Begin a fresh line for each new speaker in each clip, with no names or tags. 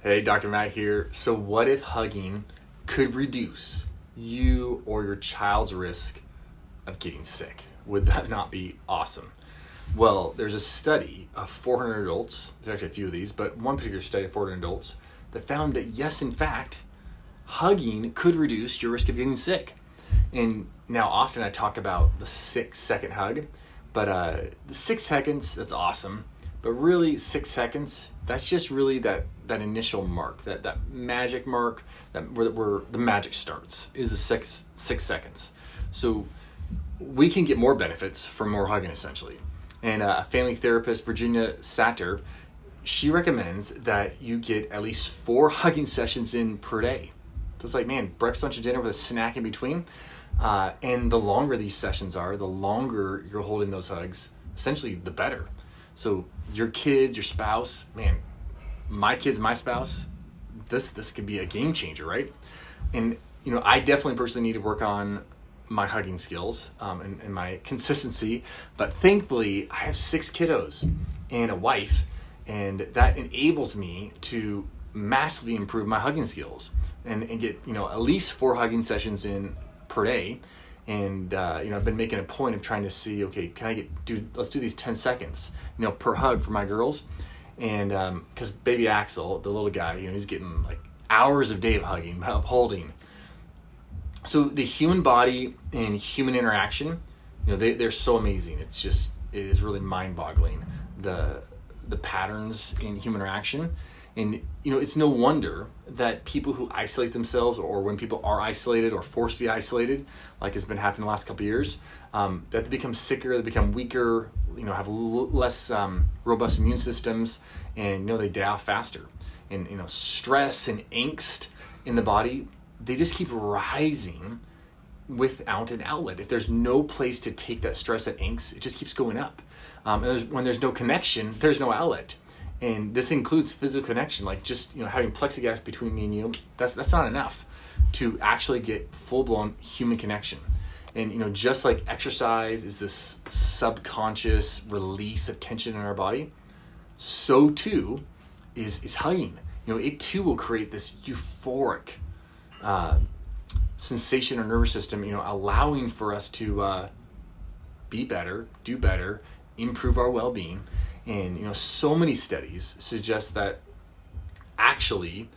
Hey, Dr. Matt here. So, what if hugging could reduce you or your child's risk of getting sick? Would that not be awesome? Well, there's a study of 400 adults, there's actually a few of these, but one particular study of 400 adults that found that yes, in fact, hugging could reduce your risk of getting sick. And now often I talk about the 6-second hug, but the 6 seconds, that's awesome. But really 6 seconds, that's just really that initial mark, that magic mark, where the magic starts, is the six seconds. So we can get more benefits from more hugging, essentially. And a family therapist, Virginia Satter, she recommends that you get at least 4 hugging sessions in per day. So it's like, man, breakfast, lunch, and dinner with a snack in between. And the longer these sessions are, the longer you're holding those hugs, essentially the better. So your kids, your spouse, man, my kids, my spouse, this could be a game changer, right? And, I definitely personally need to work on my hugging skills and my consistency. But thankfully, I have 6 kiddos and a wife, and that enables me to massively improve my hugging skills and get, at least 4 hugging sessions in per day. And, I've been making a point of trying to see, okay, let's do these 10 seconds, per hug for my girls. And, cause baby Axel, the little guy, he's getting like hours of day of hugging, of holding. So the human body and human interaction, they're so amazing. It is really mind boggling, the patterns in human interaction. And, it's no wonder that people who isolate themselves, or when people are isolated or forced to be isolated, like has been happening the last couple of years, that they become sicker, they become weaker, have less robust immune systems, and, they die off faster. And, stress and angst in the body, they just keep rising without an outlet. If there's no place to take that stress, that angst, it just keeps going up. And when there's no connection, there's no outlet. And this includes physical connection, like just having plexiglass between me and you. That's not enough to actually get full-blown human connection. And just like exercise is this subconscious release of tension in our body, so too is hugging. It too will create this euphoric sensation in our nervous system, allowing for us to be better, do better, improve our well-being. And, so many studies suggest that actually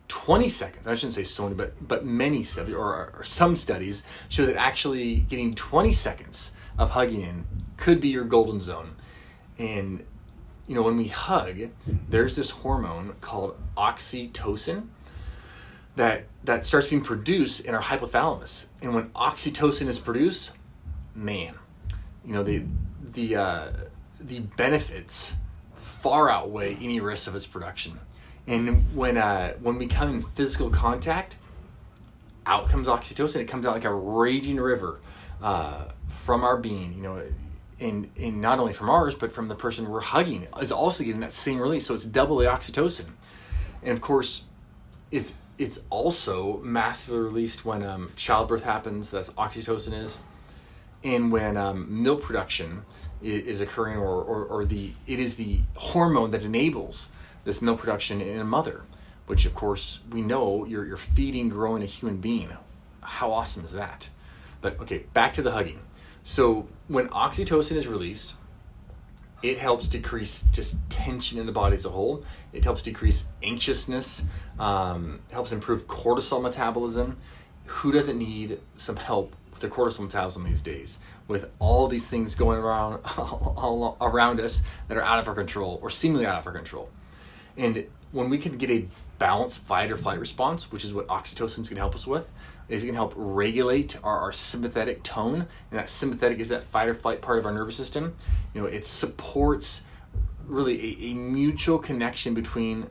20 seconds, I shouldn't say so many, but many studies, or some studies show that actually getting 20 seconds of hugging in could be your golden zone. And, when we hug, there's this hormone called oxytocin that starts being produced in our hypothalamus. And when oxytocin is produced, man, the benefits far outweigh any risks of its production. And when we come in physical contact, out comes oxytocin. It comes out like a raging river from our being, and not only from ours, but from the person we're hugging is also getting that same release. So it's double the oxytocin. And of course, it's also massively released when childbirth happens. That's oxytocin is. And when milk production is occurring, or it is the hormone that enables this milk production in a mother, which of course we know you're feeding, growing a human being. How awesome is that? But okay, back to the hugging. So when oxytocin is released, it helps decrease just tension in the body as a whole. It helps decrease anxiousness, helps improve cortisol metabolism. Who doesn't need some help with their cortisol metabolism these days, with all these things going around all around us that are out of our control or seemingly out of our control? And when we can get a balanced fight or flight response, which is what oxytocin is going to help us with, is it can help regulate our sympathetic tone. And that sympathetic is that fight or flight part of our nervous system. It supports really a mutual connection between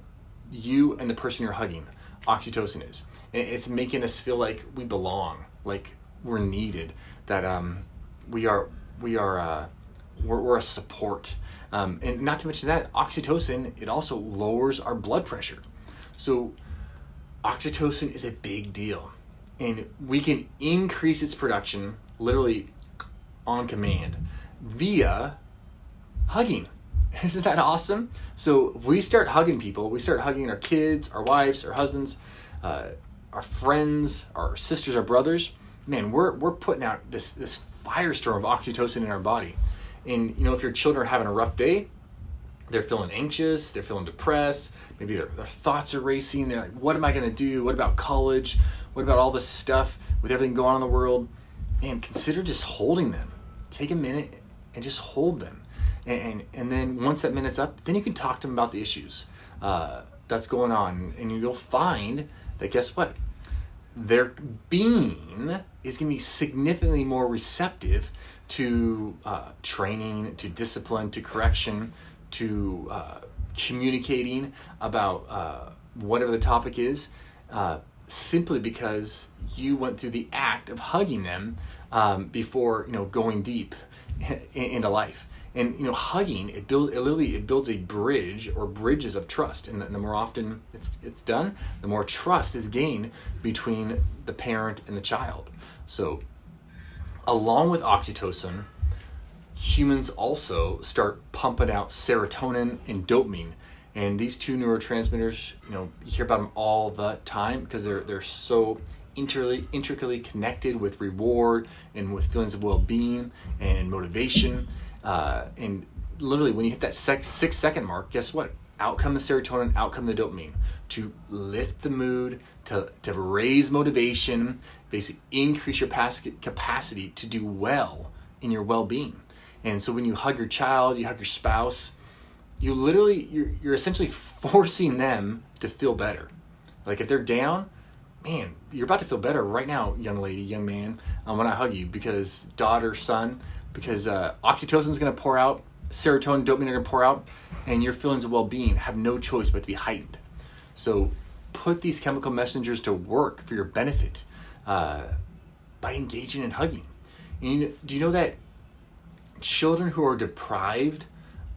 you and the person you're hugging. Oxytocin is. And it's making us feel like we belong, like we're needed, that we're a support. And not to mention that, oxytocin, it also lowers our blood pressure. So oxytocin is a big deal. And we can increase its production literally on command via hugging. Isn't that awesome? So if we start hugging people, we start hugging our kids, our wives, our husbands, our friends, our sisters, our brothers, man, we're putting out this firestorm of oxytocin in our body. And if your children are having a rough day, they're feeling anxious, they're feeling depressed, maybe their thoughts are racing, they're like, what am I going to do? What about college? What about all this stuff with everything going on in the world? Man, consider just holding them. Take a minute and just hold them. And then once that minute's up, then you can talk to them about the issues that's going on. And you'll find that, guess what? Their being is going to be significantly more receptive to training, to discipline, to correction, to communicating about whatever the topic is, simply because you went through the act of hugging them before going deep into life. And hugging, it builds a bridge or bridges of trust. And the more often it's done, the more trust is gained between the parent and the child. So along with oxytocin, humans also start pumping out serotonin and dopamine. And these two neurotransmitters, you hear about them all the time because they're so intricately connected with reward and with feelings of well-being and motivation. And literally when you hit that 6-second mark, guess what? Out come the serotonin, out come the dopamine to lift the mood, to raise motivation, basically increase your capacity to do well in your well-being. And so when you hug your child, you hug your spouse, you're essentially forcing them to feel better. Like if they're down, man, you're about to feel better right now, young lady, young man, when I hug you, because daughter, son, because oxytocin is going to pour out, serotonin, dopamine are going to pour out, and your feelings of well-being have no choice but to be heightened. So put these chemical messengers to work for your benefit by engaging in hugging. And do you know that children who are deprived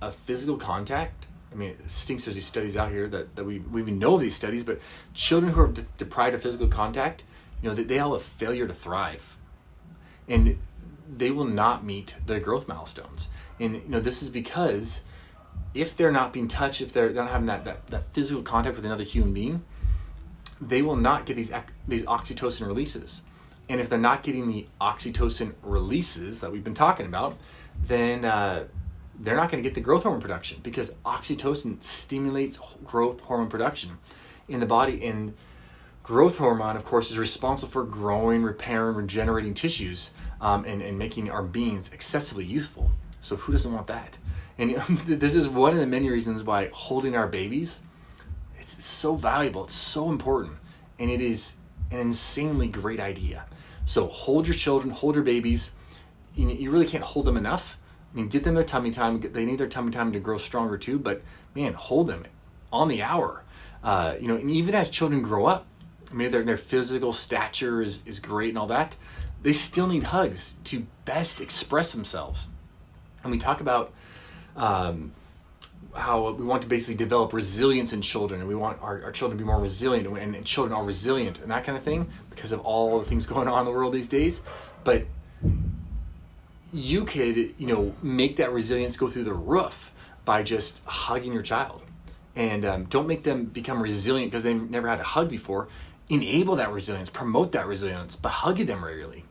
of physical contact, I mean, it stinks there's these studies out here that we even know these studies, but children who are deprived of physical contact, that they all have failure to thrive. And they will not meet their growth milestones. And this is because if they're not being touched, if they're not having that physical contact with another human being, they will not get these oxytocin releases. And if they're not getting the oxytocin releases that we've been talking about, then they're not going to get the growth hormone production, because oxytocin stimulates growth hormone production in the body. And growth hormone, of course, is responsible for growing, repairing, regenerating tissues, and making our beings excessively youthful. So who doesn't want that? And this is one of the many reasons why holding our babies, it's so valuable, it's so important, and it is an insanely great idea. So hold your children, hold your babies. You really can't hold them enough. I mean, give them their tummy time. They need their tummy time to grow stronger too, but man, hold them on the hour. And even as children grow up, I mean, their physical stature is great and all that, they still need hugs to best express themselves. And we talk about how we want to basically develop resilience in children, and we want our children to be more resilient, and children are resilient and that kind of thing because of all the things going on in the world these days. But you could, make that resilience go through the roof by just hugging your child. And don't make them become resilient because they've never had a hug before. Enable that resilience, promote that resilience by hugging them regularly.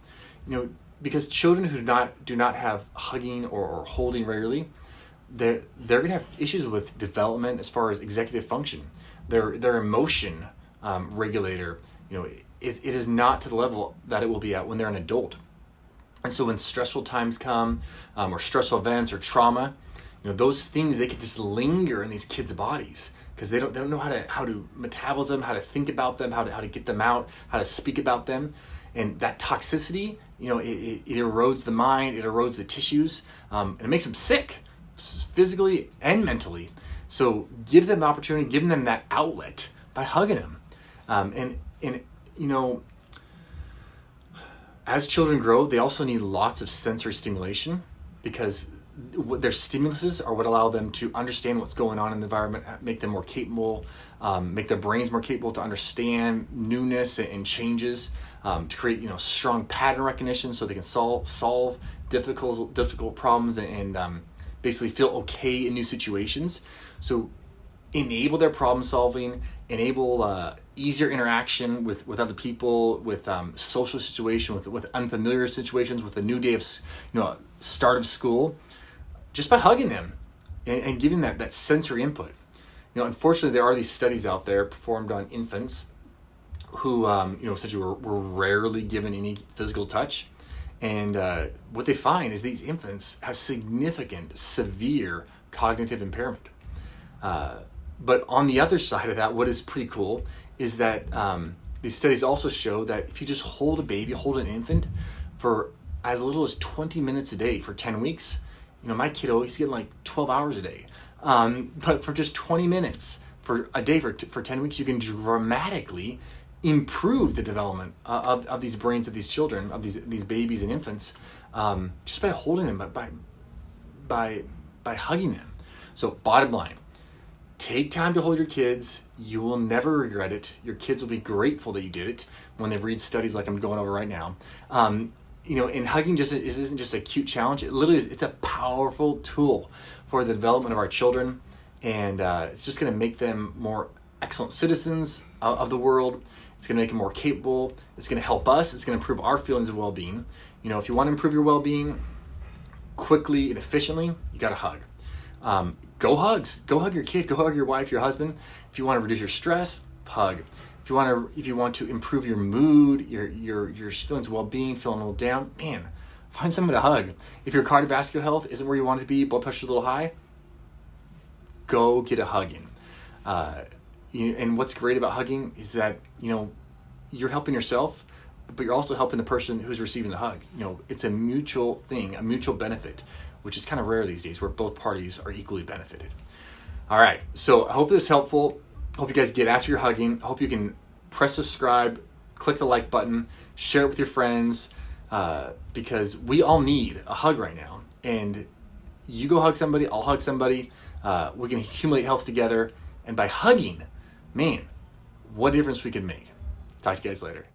Because children who do not have hugging or holding regularly, they're going to have issues with development as far as executive function. Their emotion regulator, it is not to the level that it will be at when they're an adult. And so when stressful times come, or stressful events or trauma, those things, they could just linger in these kids' bodies because they don't know how to metabolism, how to think about them, how to get them out, how to speak about them. And that toxicity, it erodes the mind, it erodes the tissues, and it makes them sick, physically and mentally. So give them opportunity, give them that outlet by hugging them. And as children grow, they also need lots of sensory stimulation because their stimuluses are what allow them to understand what's going on in the environment, make them more capable, make their brains more capable to understand newness and changes, to create strong pattern recognition so they can solve difficult problems and basically feel okay in new situations. So enable their problem solving, enable easier interaction with other people, with social situation, with unfamiliar situations, with a new day of start of school, just by hugging them and giving that sensory input. Unfortunately, there are these studies out there performed on infants who essentially were rarely given any physical touch. And what they find is these infants have significant, severe cognitive impairment. But on the other side of that, what is pretty cool is that these studies also show that if you just hold an infant for as little as 20 minutes a day for 10 weeks, my kiddo, he's getting like 12 hours a day. But for just 20 minutes for a day for 10 weeks, you can dramatically improve the development of these brains of these children, of these babies and infants, just by holding them, by hugging them. So bottom line, take time to hold your kids. You will never regret it. Your kids will be grateful that you did it when they read studies like I'm going over right now. And hugging isn't just a cute challenge. It literally is. It's a powerful tool for the development of our children, and it's just going to make them more excellent citizens of the world. It's going to make them more capable. It's going to help us. It's going to improve our feelings of well-being. If you want to improve your well-being quickly and efficiently, you got to hug. Go hug your kid. Go hug your wife, your husband. If you want to reduce your stress, hug. If you want to improve your mood, your feelings of well-being, feeling a little down, man, find someone to hug. If your cardiovascular health isn't where you want it to be, blood pressure's a little high, go get a hugging. And what's great about hugging is that you're helping yourself, but you're also helping the person who's receiving the hug. It's a mutual thing, a mutual benefit, which is kind of rare these days, where both parties are equally benefited. All right, so I hope this is helpful. Hope you guys get after your hugging. I hope you can press subscribe, click the like button, share it with your friends, because we all need a hug right now. And you go hug somebody, I'll hug somebody. We can accumulate health together. And by hugging, man, what difference we can make. Talk to you guys later.